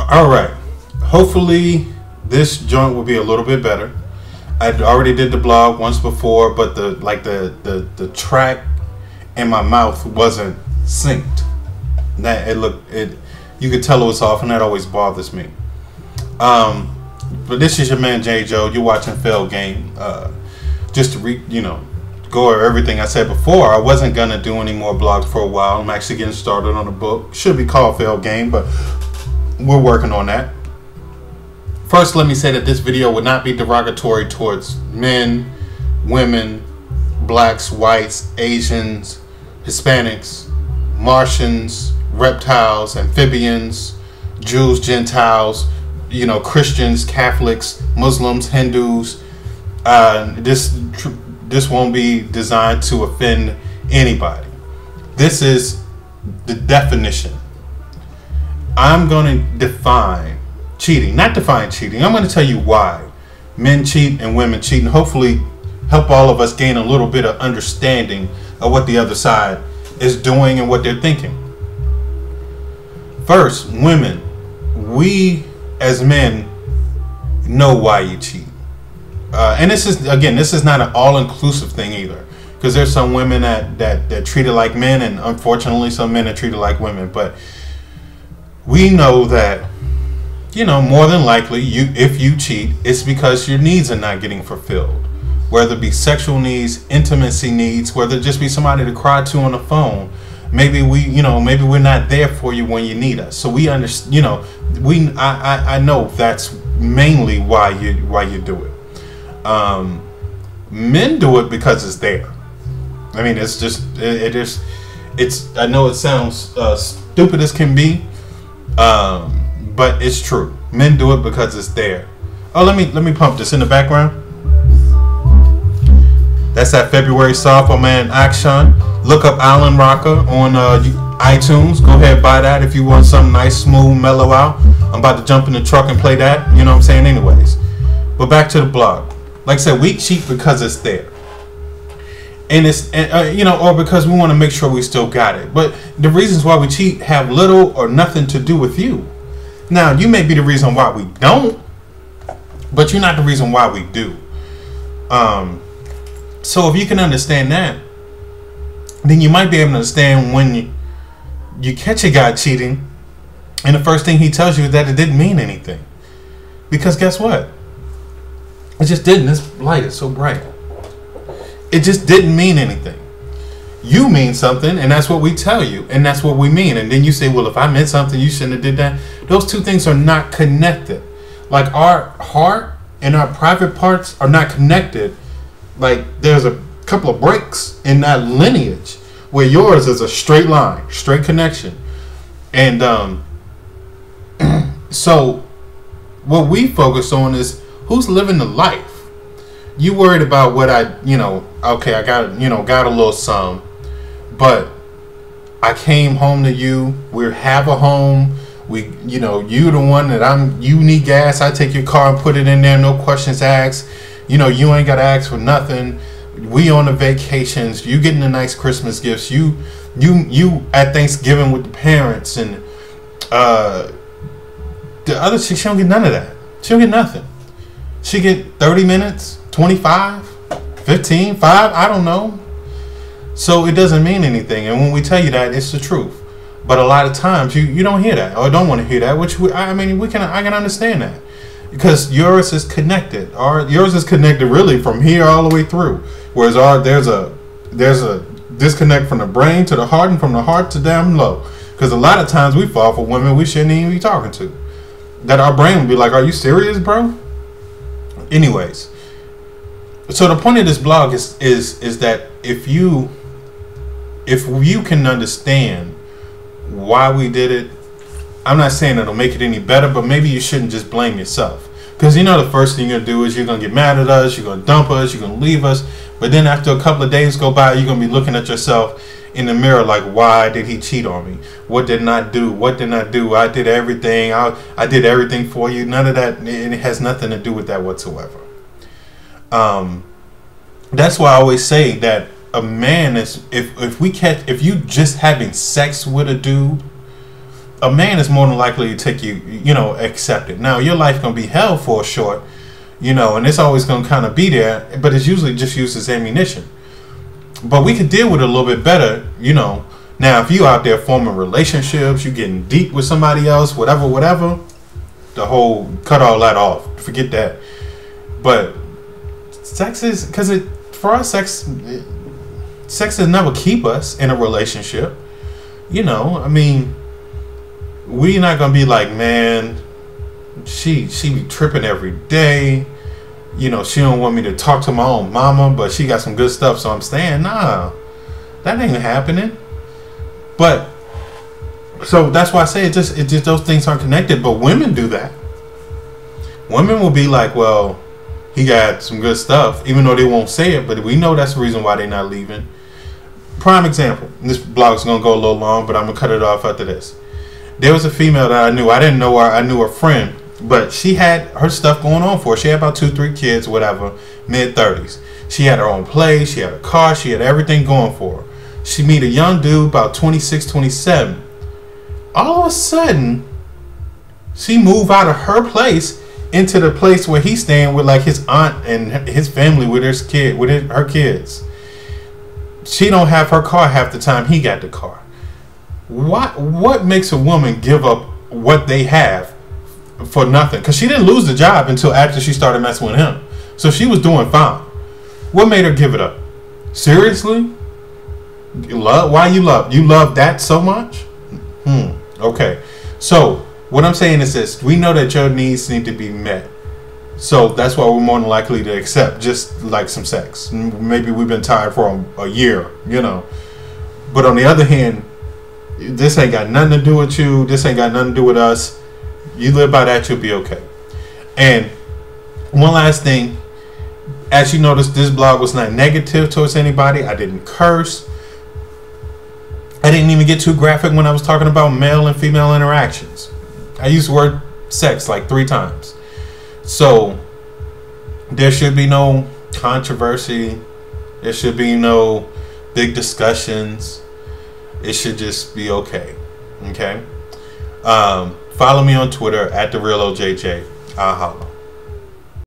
All right. Hopefully, this joint will be a little bit better. I already did the blog once before, but the track in my mouth wasn't synced. That you could tell it was off, and that always bothers me. But this is your man J. Joe. You're watching Fail Game. Just to go over everything I said before. I wasn't gonna do any more blogs for a while. I'm actually getting started on a book. Should be called Fail Game, but we're working on that. First, let me say that this video would not be derogatory towards men, women, blacks, whites, Asians, Hispanics, Martians, reptiles, amphibians, Jews, Gentiles, Christians, Catholics, Muslims, Hindus. This won't be designed to offend anybody. This is the definition. I'm going to define cheating, not define cheating. I'm going to tell you why men cheat and women cheat, and hopefully help all of us gain a little bit of understanding of what the other side is doing and what they're thinking. First, women, we as men know why you cheat. And this is not an all-inclusive thing either, because there's some women that treat it like men, and unfortunately some men that treat it like women. But we know that, more than likely, if you cheat, it's because your needs are not getting fulfilled, whether it be sexual needs, intimacy needs, whether it just be somebody to cry to on the phone. Maybe maybe we're not there for you when you need us. So we understand. I know that's mainly why you do it. Men do it because it's there. I mean, it's I know it sounds stupid as can be, but it's true. Men do it because it's there. Oh, let me pump this in the background. That's that February Softball Man action. Look up Alan Rocker on iTunes. Go ahead, buy that if you want something nice, smooth, mellow out. I'm about to jump in the truck and play that. You know what I'm saying? Anyways, but back to the blog. Like I said, we cheat because it's there, and or because we want to make sure we still got it. But the reasons why we cheat have little or nothing to do with you. Now, you may be the reason why we don't, but you're not the reason why we do. So if you can understand that, then you might be able to understand when you catch a guy cheating, and the first thing he tells you is that it didn't mean anything. Because guess what? It just didn't. This light is so bright. It just didn't mean anything. You mean something, and that's what we tell you, and that's what we mean. And then you say, well, if I meant something, you shouldn't have did that. Those two things are not connected. Like our heart and our private parts are not connected. Like there's a couple of breaks in that lineage where yours is a straight line, straight connection. And so what we focus on is who's living the life. You worried about what I got a little some, but I came home to you. We have a home. You the one that you need gas. I take your car and put it in there. No questions asked. You ain't got to ask for nothing. We on the vacations. You getting the nice Christmas gifts. You at Thanksgiving with the parents, and the other chick, she don't get none of that. She don't get nothing. She get 30 minutes, 25, 15, 5, I don't know. So it doesn't mean anything. And when we tell you that, it's the truth. But a lot of times you don't hear that or don't want to hear that, which I can understand that. Because yours is connected. Yours is connected really from here all the way through. Whereas there's a disconnect from the brain to the heart, and from the heart to down low. Because a lot of times we fall for women we shouldn't even be talking to. That our brain would be like, are you serious, bro? Anyways, so the point of this blog is that if you can understand why we did it, I'm not saying it'll make it any better, but maybe you shouldn't just blame yourself. Because the first thing you're going to do is you're going to get mad at us, you're going to dump us, you're going to leave us. But then after a couple of days go by, you're going to be looking at yourself in the mirror like, why did he cheat on me? What did I do? What did I do? I did everything. I did everything for you. None of that. It has nothing to do with that whatsoever. That's why I always say that a man is, if you just having sex with a dude, a man is more than likely to take you, accept it. Now, your life going to be hell for a short, and it's always going to kind of be there, but it's usually just used as ammunition. But we could deal with it a little bit better, Now, if you out there forming relationships, you getting deep with somebody else, whatever, the whole cut all that off. Forget that. But sex is, because for us, sex will never keep us in a relationship. I mean, we not gonna be like, man, she be tripping every day. She don't want me to talk to my own mama, but she got some good stuff, so I'm staying. Nah, that ain't happening. But so that's why I say it just those things aren't connected. But women do that. Women will be like, well, he got some good stuff, even though they won't say it, but we know that's the reason why they're not leaving. Prime example. This blog's gonna go a little long, but I'm gonna cut it off after this. There was a female that I knew. I didn't know her. I knew her friend, but she had her stuff going on for her. She had about 2-3 kids, whatever, mid-30s. She had her own place. She had a car. She had everything going for her. She meet a young dude about 26, 27. All of a sudden, she moved out of her place into the place where he's staying with like his aunt and his family with her kids. She don't have her car half the time. He got the car. What makes a woman give up what they have for nothing? Because she didn't lose the job until after she started messing with him. So she was doing fine. What made her give it up? Seriously? Love? Why you love that so much? Okay. So what I'm saying is this: we know that your needs need to be met. So that's why we're more than likely to accept just like some sex. Maybe we've been tired for a year, But on the other hand, this ain't got nothing to do with you. This ain't got nothing to do with us. You live by that, you'll be okay. And one last thing. As you notice, this blog was not negative towards anybody. I didn't curse. I didn't even get too graphic when I was talking about male and female interactions. I used the word sex like 3 times. So there should be no controversy. There should be no big discussions. It should just be okay. Okay. Follow me on Twitter @TheRealOJJ. I'll holla.